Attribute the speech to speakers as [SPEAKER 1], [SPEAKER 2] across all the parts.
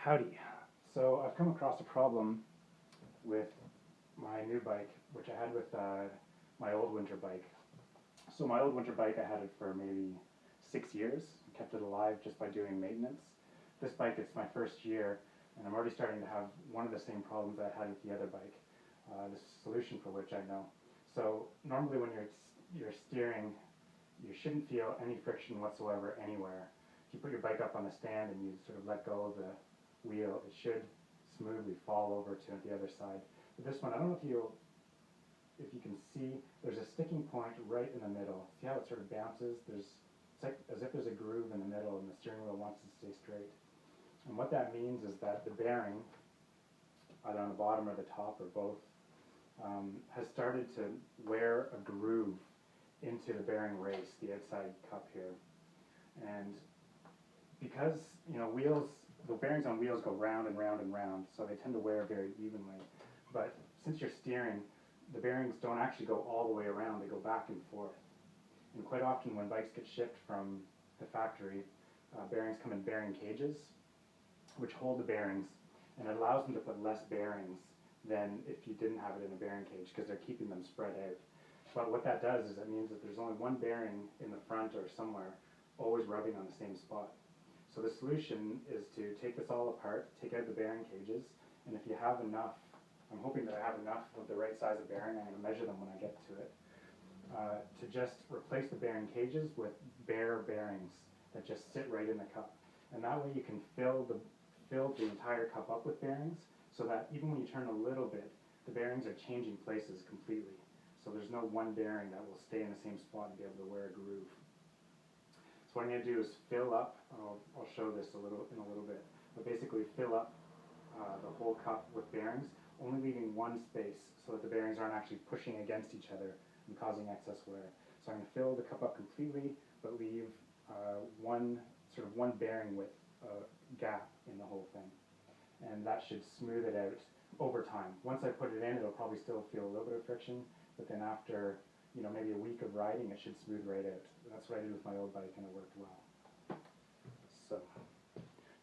[SPEAKER 1] Howdy. So I've come across a problem with my new bike, which I had with my old winter bike. So my old winter bike, I had it for maybe 6 years, kept it alive just by doing maintenance. This bike, it's my first year, and I'm already starting to have one of the same problems I had with the other bike, the solution for which I know. So normally when you're steering, you shouldn't feel any friction whatsoever anywhere. If you put your bike up on a stand and you sort of let go of the wheel, it should smoothly fall over to the other side. But this one, I don't know if you can see, there's a sticking point right in the middle. See how it sort of bounces? It's like as if there's a groove in the middle and the steering wheel wants to stay straight. And what that means is that the bearing, either on the bottom or the top or both, has started to wear a groove into the bearing race, the outside cup here. And because, the bearings on wheels go round and round and round, so they tend to wear very evenly. But since you're steering, the bearings don't actually go all the way around, they go back and forth. And quite often when bikes get shipped from the factory, bearings come in bearing cages, which hold the bearings, and it allows them to put less bearings than if you didn't have it in a bearing cage, because they're keeping them spread out. But what that does is it means that there's only one bearing in the front or somewhere, always rubbing on the same spot. So the solution is to take this all apart, take out the bearing cages, and if you have enough, I'm hoping that I have enough of the right size of bearing, I'm going to measure them when I get to it, to just replace the bearing cages with bare bearings that just sit right in the cup. And that way you can fill the entire cup up with bearings, so that even when you turn a little bit, the bearings are changing places completely. So there's no one bearing that will stay in the same spot and be able to wear a groove. So what I'm going to do is fill up, I'll show this in a little bit, but basically fill up the whole cup with bearings, only leaving one space so that the bearings aren't actually pushing against each other and causing excess wear. So I'm going to fill the cup up completely, but leave one bearing width gap in the whole thing. And that should smooth it out over time. Once I put it in, it'll probably still feel a little bit of friction, but then after maybe a week of riding, it should smooth right out. That's what I did with my old bike, and it worked well. So,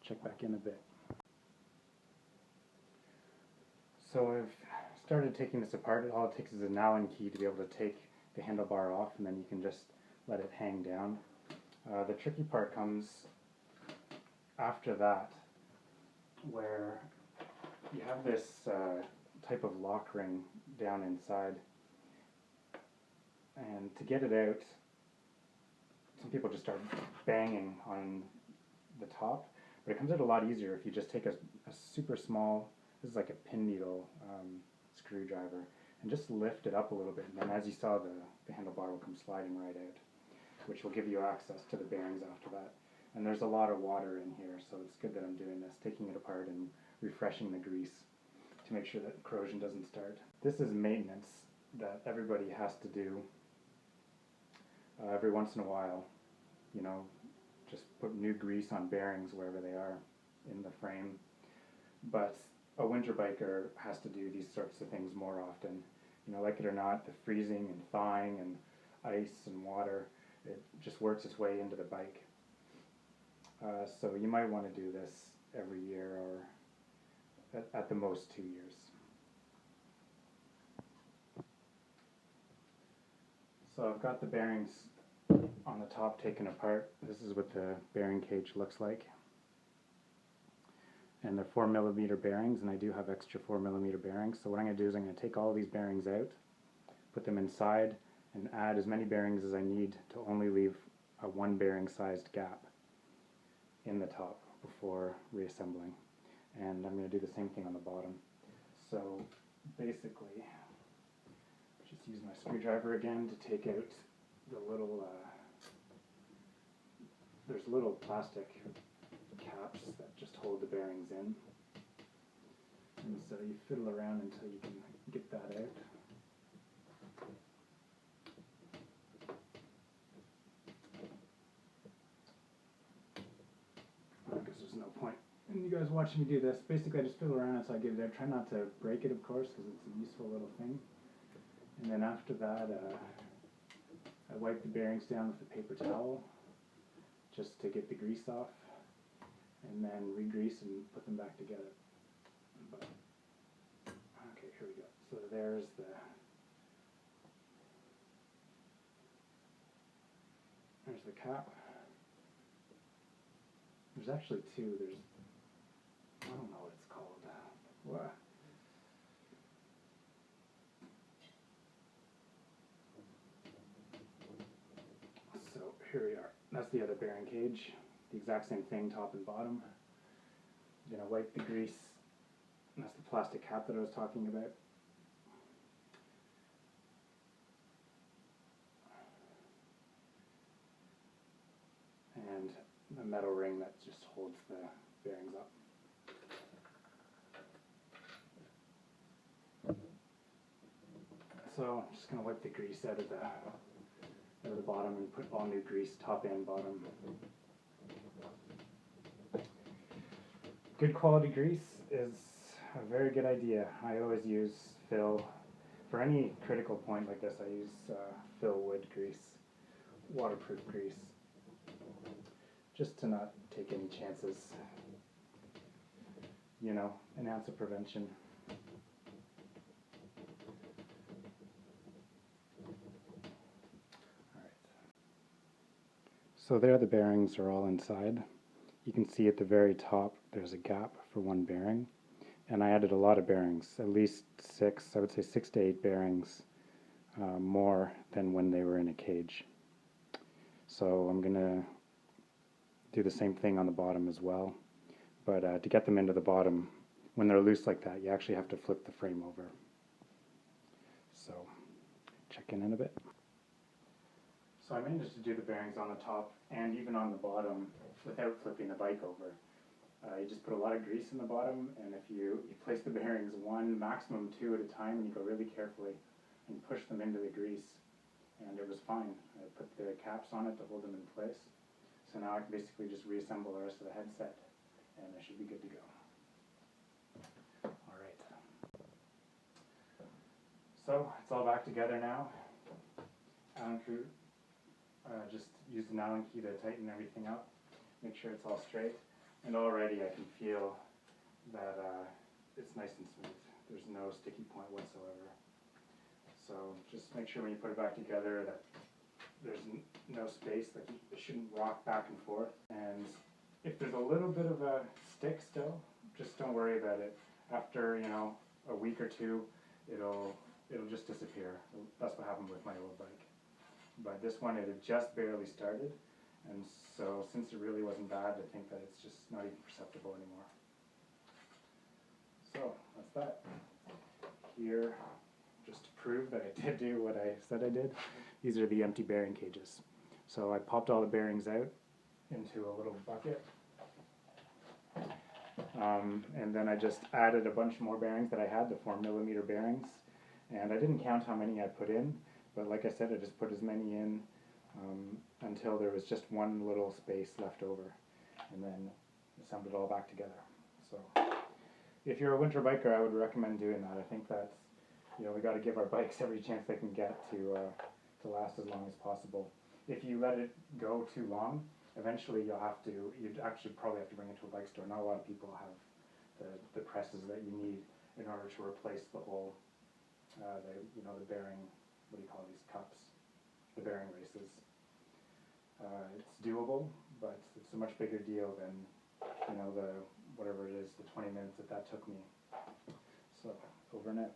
[SPEAKER 1] check back in a bit. So I've started taking this apart. All it takes is an Allen key to be able to take the handlebar off, and then you can just let it hang down. The tricky part comes after that, where you have this type of lock ring down inside. And to get it out, some people just start banging on the top, but it comes out a lot easier if you just take a super small, this is like a pin needle screwdriver, and just lift it up a little bit, and then as you saw, the handlebar will come sliding right out, which will give you access to the bearings after that. And there's a lot of water in here, so it's good that I'm doing this, taking it apart and refreshing the grease to make sure that corrosion doesn't start. This is maintenance that everybody has to do every once in a while, just put new grease on bearings wherever they are in the frame. But a winter biker has to do these sorts of things more often. Like it or not, the freezing and thawing and ice and water, it just works its way into the bike. So you might want to do this every year or at the most 2 years. So I've got the bearings on the top taken apart. This is what the bearing cage looks like. And they're 4mm bearings, and I do have extra 4mm bearings. So what I'm going to do is I'm going to take all these bearings out, put them inside, and add as many bearings as I need to only leave a 1 bearing sized gap in the top before reassembling. And I'm going to do the same thing on the bottom. So basically, just use my screwdriver again to take out the little, there's little plastic caps that just hold the bearings in. And so you fiddle around until you can get that out. Because there's no point in you guys watching me do this. Basically I just fiddle around until I get it out. Try not to break it, of course, because it's a useful little thing. And then after that, I wipe the bearings down with a paper towel just to get the grease off. and then regrease and put them back together. But, okay, here we go. So there's the cap. There's actually two. There's, I don't know what it's called. What? So here we are. That's the other bearing cage. The exact same thing, top and bottom. I'm gonna wipe the grease. That's the plastic cap that I was talking about. And the metal ring that just holds the bearings up. So I'm just going to wipe the grease out of the bottom and put all new grease, top and bottom. Good quality grease is a very good idea. I always use fill. For any critical point like this, I use fill wood grease, waterproof grease, just to not take any chances. You know, an ounce of prevention. So there the bearings are all inside. You can see at the very top there's a gap for one bearing. And I added a lot of bearings, at least 6, I would say 6 to 8 bearings more than when they were in a cage. So I'm going to do the same thing on the bottom as well. But to get them into the bottom, when they're loose like that, you actually have to flip the frame over. So check in a bit. So I managed to do the bearings on the top and even on the bottom without flipping the bike over. You just put a lot of grease in the bottom, and if you place the bearings 1, maximum 2 at a time, and you go really carefully and push them into the grease, and it was fine. I put the caps on it to hold them in place. So now I can basically just reassemble the rest of the headset, and I should be good to go. Alright. So it's all back together now. Allen key. Just use an Allen key to tighten everything up, make sure it's all straight. And already I can feel that it's nice and smooth. There's no sticky point whatsoever. So just make sure when you put it back together that there's no space, that it shouldn't rock back and forth. And if there's a little bit of a stick still, just don't worry about it. After, you know, a week or two, it'll just disappear. That's what happened with my old bike. But this one, it had just barely started. And so since it really wasn't bad, I think that it's just not even perceptible anymore. So that's that. Here, just to prove that I did do what I said I did, these are the empty bearing cages. So I popped all the bearings out into a little bucket. And then I just added a bunch more bearings that I had, the 4mm bearings. And I didn't count how many I put in, but like I said, I just put as many in until there was just one little space left over, and then assembled it all back together. So if you're a winter biker, I would recommend doing that. I think that's, you know, we got to give our bikes every chance they can get to last as long as possible. If you let it go too long, eventually you'd actually probably have to bring it to a bike store. Not a lot of people have the presses that you need in order to replace the whole, the bearing, what do you call these cups? The bearing races. It's doable, but it's a much bigger deal than, you know, whatever it is, the 20 minutes that took me. So, over and out.